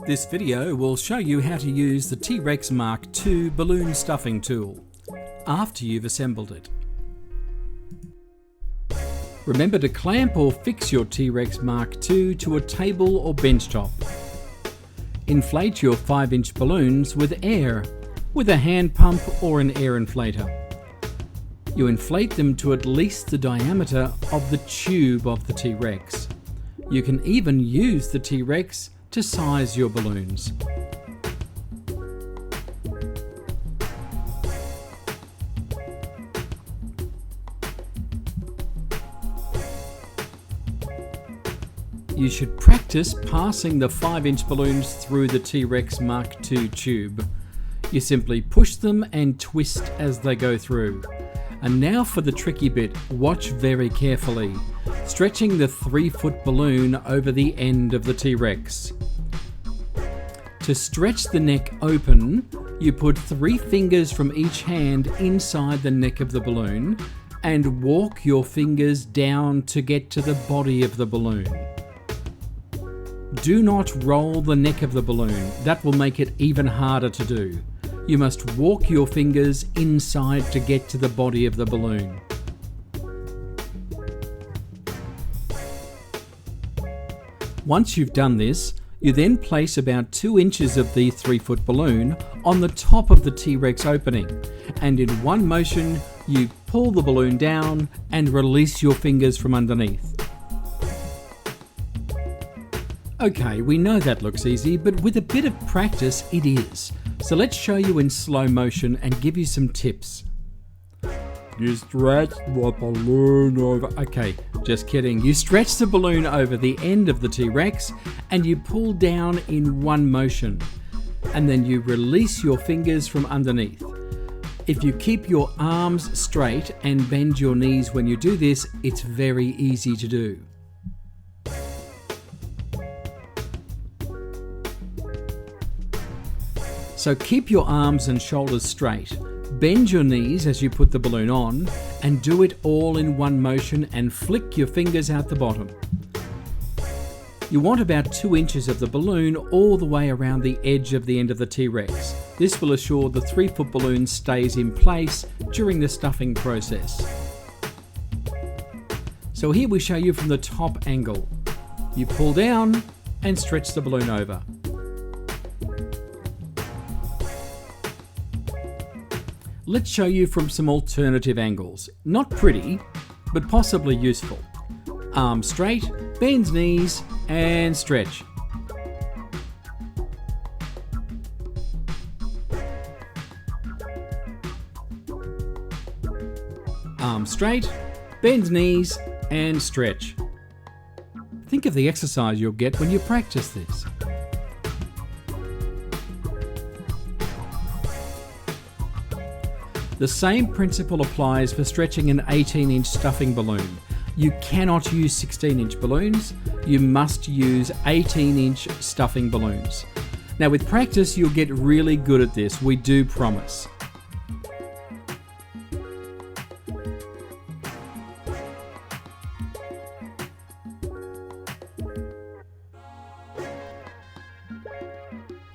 This video will show you how to use the T-ReX Mark II balloon stuffing tool after you've assembled it. Remember to clamp or fix your T-ReX Mark II to a table or bench top. Inflate your 5-inch balloons with air, with a hand pump or an air inflator. You inflate them to at least the diameter of the tube of the T-ReX. You can even use the T-ReX to size your balloons. You should practice passing the 5-inch balloons through the T-ReX Mark II tube. You simply push them and twist as they go through. And now for the tricky bit, watch very carefully. Stretching the 3-foot balloon over the end of the T-ReX. To stretch the neck open, you put 3 fingers from each hand inside the neck of the balloon and walk your fingers down to get to the body of the balloon. Do not roll the neck of the balloon, that will make it even harder to do. You must walk your fingers inside to get to the body of the balloon. Once you've done this, you then place about 2 inches of the 3-foot balloon on the top of the T-ReX opening, and in one motion you pull the balloon down and release your fingers from underneath. Okay, we know that looks easy, but with a bit of practice it is. So let's show you in slow motion and give you some tips. You stretch the balloon over... Okay, just kidding. You stretch the balloon over the end of the T-ReX and you pull down in one motion. And then you release your fingers from underneath. If you keep your arms straight and bend your knees when you do this, it's very easy to do. So keep your arms and shoulders straight, bend your knees as you put the balloon on, and do it all in one motion and flick your fingers out the bottom. You want about 2 inches of the balloon all the way around the edge of the end of the T-ReX. This will assure the 3-foot balloon stays in place during the stuffing process. So here we show you from the top angle. You pull down and stretch the balloon over. Let's show you from some alternative angles. Not pretty, but possibly useful. Arms straight, bend knees, and stretch. Arms straight, bend knees, and stretch. Think of the exercise you'll get when you practice this. The same principle applies for stretching an 18-inch stuffing balloon. You cannot use 16-inch balloons, you must use 18-inch stuffing balloons. Now with practice you'll get really good at this, we do promise.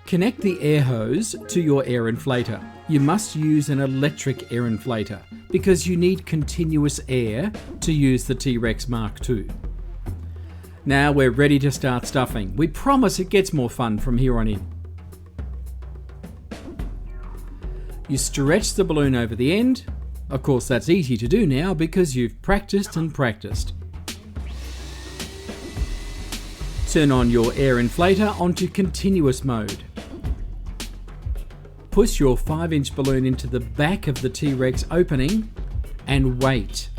Connect the air hose to your air inflator. You must use an electric air inflator because you need continuous air to use the T-ReX Mark II. Now we're ready to start stuffing. We promise it gets more fun from here on in. You stretch the balloon over the end. Of course that's easy to do now because you've practiced and practiced. Turn on your air inflator onto continuous mode. Push your 5-inch balloon into the back of the T-ReX opening and wait.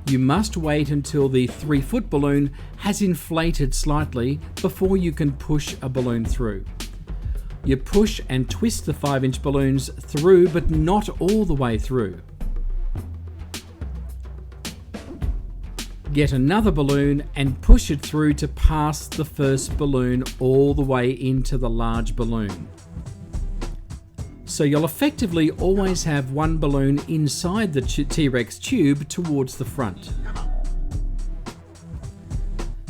You must wait until the 3-foot balloon has inflated slightly before you can push a balloon through. You push and twist the 5-inch balloons through, but not all the way through. Get another balloon and push it through to pass the first balloon all the way into the large balloon. So you'll effectively always have one balloon inside the T-ReX tube towards the front.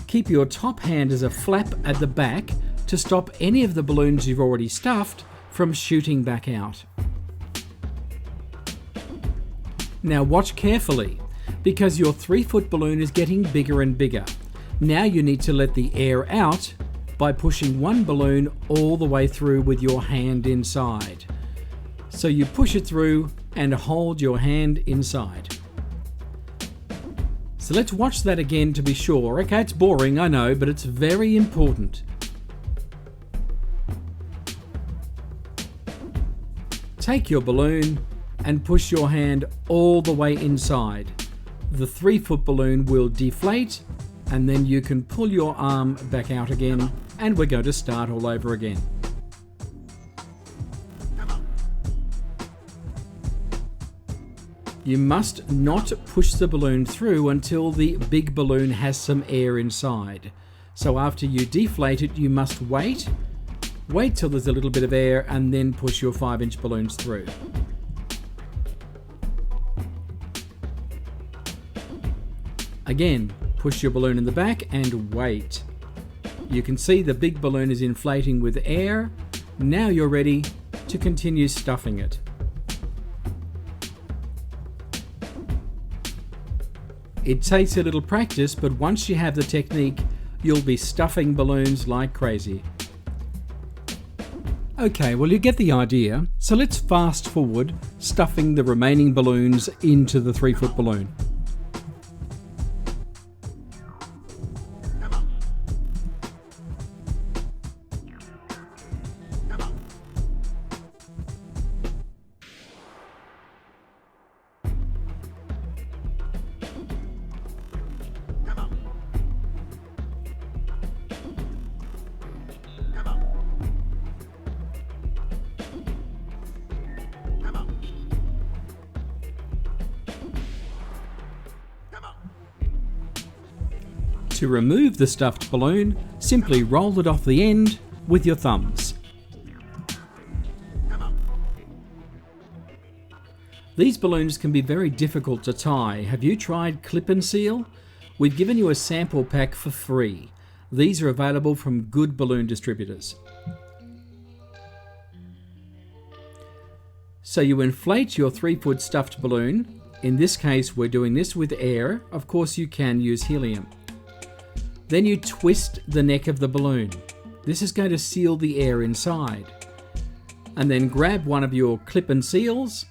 Keep your top hand as a flap at the back to to stop any of the balloons you've already stuffed from shooting back out. Now watch carefully, because your 3-foot balloon is getting bigger and bigger. Now you need to let the air out by pushing one balloon all the way through with your hand inside. So you push it through and hold your hand inside. So let's watch that again to be sure. Okay, it's boring, I know, but it's very important. Take your balloon and push your hand all the way inside. The 3-foot balloon will deflate, and then you can pull your arm back out again, and we're going to start all over again. You must not push the balloon through until the big balloon has some air inside. So after you deflate it, you must wait till there's a little bit of air, and then push your 5-inch balloons through. Again, push your balloon in the back and wait. You can see the big balloon is inflating with air. Now you're ready to continue stuffing it. It takes a little practice, but once you have the technique, you'll be stuffing balloons like crazy. Okay, well you get the idea, so let's fast forward stuffing the remaining balloons into the 3-foot balloon. To remove the stuffed balloon, simply roll it off the end with your thumbs. These balloons can be very difficult to tie. Have you tried clip and seal? We've given you a sample pack for free. These are available from good balloon distributors. So you inflate your 3-foot stuffed balloon. In this case, we're doing this with air. Of course, you can use helium. Then you twist the neck of the balloon. This is going to seal the air inside. And then grab one of your clip and seals,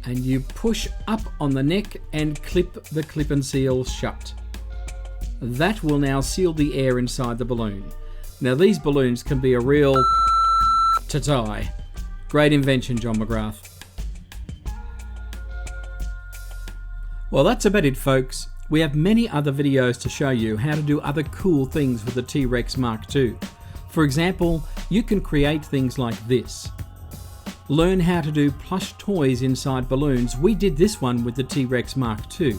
and you push up on the neck and clip the clip and seal shut. That will now seal the air inside the balloon. Now these balloons can be a real to tie. Great invention, John McGrath. Well, that's about it, folks. We have many other videos to show you how to do other cool things with the T-ReX Mark II. For example, you can create things like this. Learn how to do plush toys inside balloons. We did this one with the T-ReX Mark II.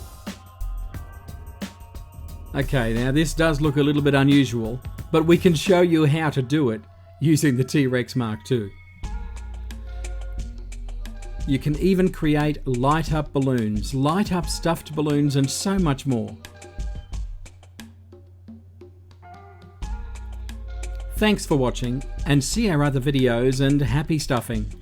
Okay, now this does look a little bit unusual, but we can show you how to do it using the T-ReX Mark II. You can even create light-up balloons, light-up stuffed balloons, and so much more. Thanks for watching, and see our other videos, and happy stuffing!